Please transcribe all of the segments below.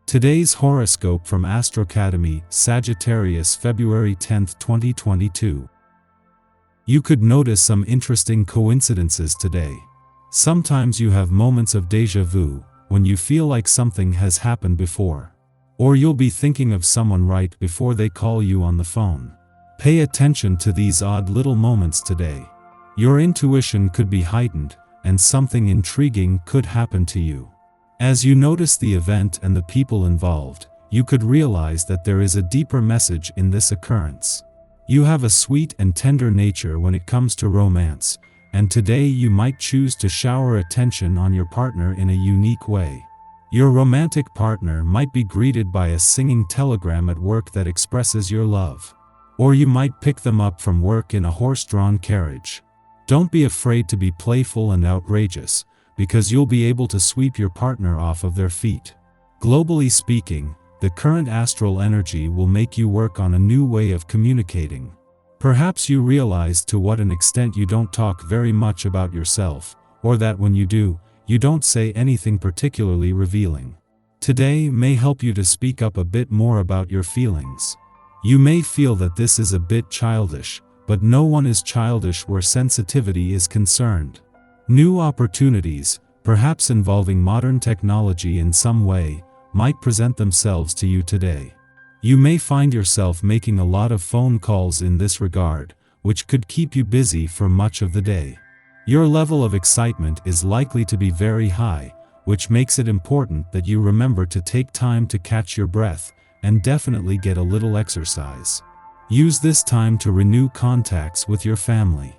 Today's horoscope from Astrocademy, Sagittarius, February 10, 2022. You could notice some interesting coincidences today. Sometimes you have moments of déjà vu, when you feel like something has happened before. Or you'll be thinking of someone right before they call you on the phone. Pay attention to these odd little moments today. Your intuition could be heightened, and something intriguing could happen to you. As you notice the event and the people involved, you could realize that there is a deeper message in this occurrence. You have a sweet and tender nature when it comes to romance, and today you might choose to shower attention on your partner in a unique way. Your romantic partner might be greeted by a singing telegram at work that expresses your love. Or you might pick them up from work in a horse-drawn carriage. Don't be afraid to be playful and outrageous, because you'll be able to sweep your partner off of their feet. Globally speaking, the current astral energy will make you work on a new way of communicating. Perhaps you realize to what an extent you don't talk very much about yourself, or that when you do, you don't say anything particularly revealing. Today may help you to speak up a bit more about your feelings. You may feel that this is a bit childish, but no one is childish where sensitivity is concerned. New opportunities, perhaps involving modern technology in some way, might present themselves to you today. You may find yourself making a lot of phone calls in this regard, which could keep you busy for much of the day. Your level of excitement is likely to be very high, which makes it important that you remember to take time to catch your breath, and definitely get a little exercise. Use this time to renew contacts with your family.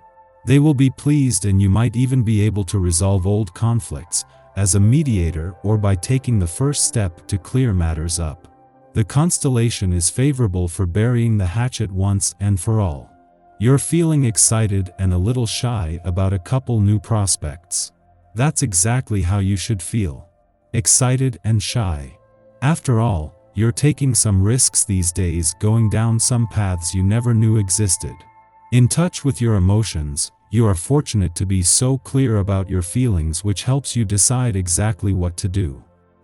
They will be pleased, and you might even be able to resolve old conflicts, as a mediator or by taking the first step to clear matters up. The constellation is favorable for burying the hatchet once and for all. You're feeling excited and a little shy about a couple new prospects. That's exactly how you should feel. Excited and shy. After all, you're taking some risks these days, going down some paths you never knew existed. In touch with your emotions, you are fortunate to be so clear about your feelings, which helps you decide exactly what to do.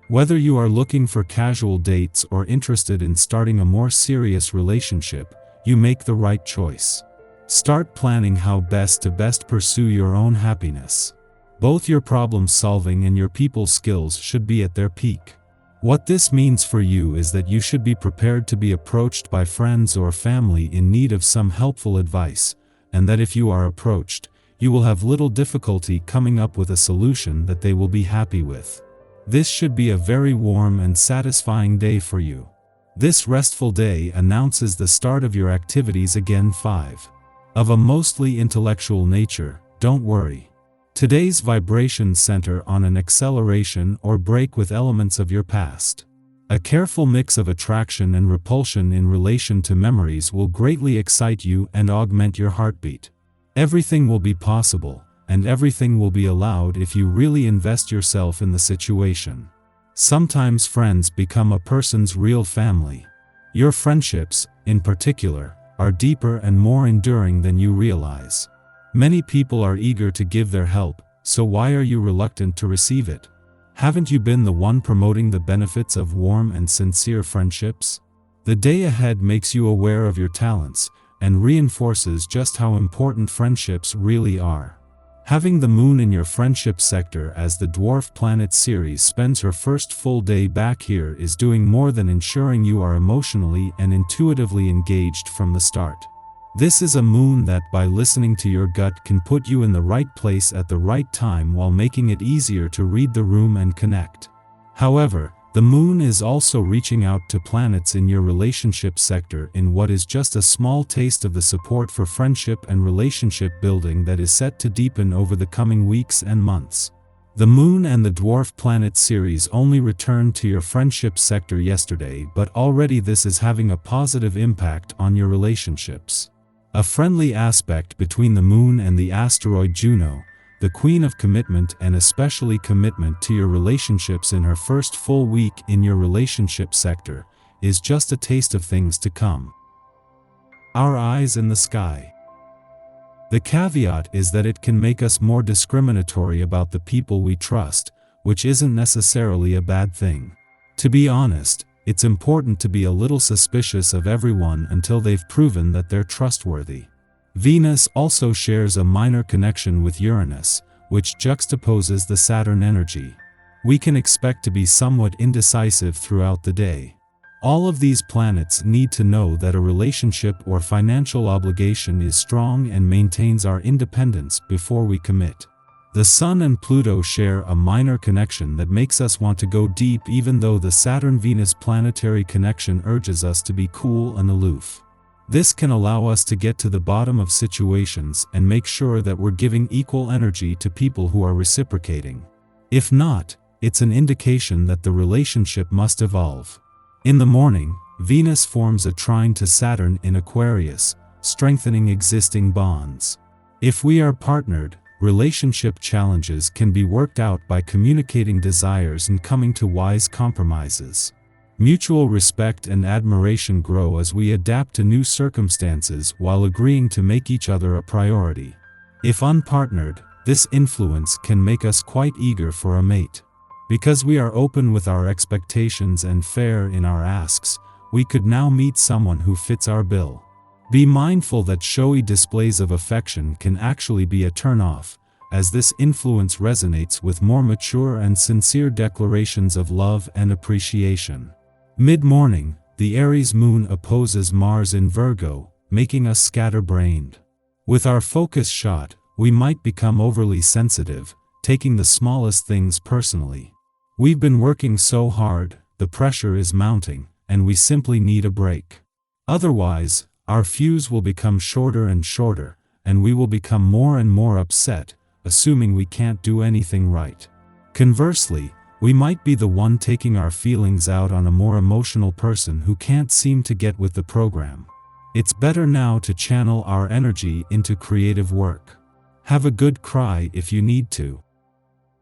Whether you are looking for casual dates or interested in starting a more serious relationship, you make the right choice. Start planning how best to pursue your own happiness. Both your problem solving and your people skills should be at their peak. What this means for you is that you should be prepared to be approached by friends or family in need of some helpful advice, and that if you are approached, you will have little difficulty coming up with a solution that they will be happy with. This should be a very warm and satisfying day for you. This restful day announces the start of your activities again. 5. Of a mostly intellectual nature, don't worry. Today's vibrations center on an acceleration or break with elements of your past. A careful mix of attraction and repulsion in relation to memories will greatly excite you and augment your heartbeat. Everything will be possible, and everything will be allowed if you really invest yourself in the situation. Sometimes friends become a person's real family. Your friendships, in particular, are deeper and more enduring than you realize. Many people are eager to give their help, so why are you reluctant to receive it? Haven't you been the one promoting the benefits of warm and sincere friendships? The day ahead makes you aware of your talents, and reinforces just how important friendships really are. Having the moon in your friendship sector as the dwarf planet Ceres spends her first full day back here is doing more than ensuring you are emotionally and intuitively engaged from the start. This is a moon that, by listening to your gut, can put you in the right place at the right time while making it easier to read the room and connect. However, the moon is also reaching out to planets in your relationship sector in what is just a small taste of the support for friendship and relationship building that is set to deepen over the coming weeks and months. The moon and the dwarf planet Ceres only returned to your friendship sector yesterday, but already this is having a positive impact on your relationships. A friendly aspect between the moon and the asteroid Juno, the queen of commitment, and especially commitment to your relationships in her first full week in your relationship sector, is just a taste of things to come. Our eyes in the sky. The caveat is that it can make us more discriminatory about the people we trust, which isn't necessarily a bad thing. To be honest, it's important to be a little suspicious of everyone until they've proven that they're trustworthy. Venus also shares a minor connection with Uranus, which juxtaposes the Saturn energy. We can expect to be somewhat indecisive throughout the day. All of these planets need to know that a relationship or financial obligation is strong and maintains our independence before we commit. The Sun and Pluto share a minor connection that makes us want to go deep, even though the Saturn-Venus planetary connection urges us to be cool and aloof. This can allow us to get to the bottom of situations and make sure that we're giving equal energy to people who are reciprocating. If not, it's an indication that the relationship must evolve. In the morning, Venus forms a trine to Saturn in Aquarius, strengthening existing bonds. If we are partnered, relationship challenges can be worked out by communicating desires and coming to wise compromises. Mutual respect and admiration grow as we adapt to new circumstances while agreeing to make each other a priority. If unpartnered, this influence can make us quite eager for a mate. Because we are open with our expectations and fair in our asks, we could now meet someone who fits our bill. Be mindful that showy displays of affection can actually be a turn-off, as this influence resonates with more mature and sincere declarations of love and appreciation. Mid-morning, the Aries moon opposes Mars in Virgo, making us scatterbrained. With our focus shot, we might become overly sensitive, taking the smallest things personally. We've been working so hard, the pressure is mounting, and we simply need a break. Otherwise, our fuse will become shorter and shorter, and we will become more and more upset, assuming we can't do anything right. Conversely, we might be the one taking our feelings out on a more emotional person who can't seem to get with the program. It's better now to channel our energy into creative work. Have a good cry if you need to.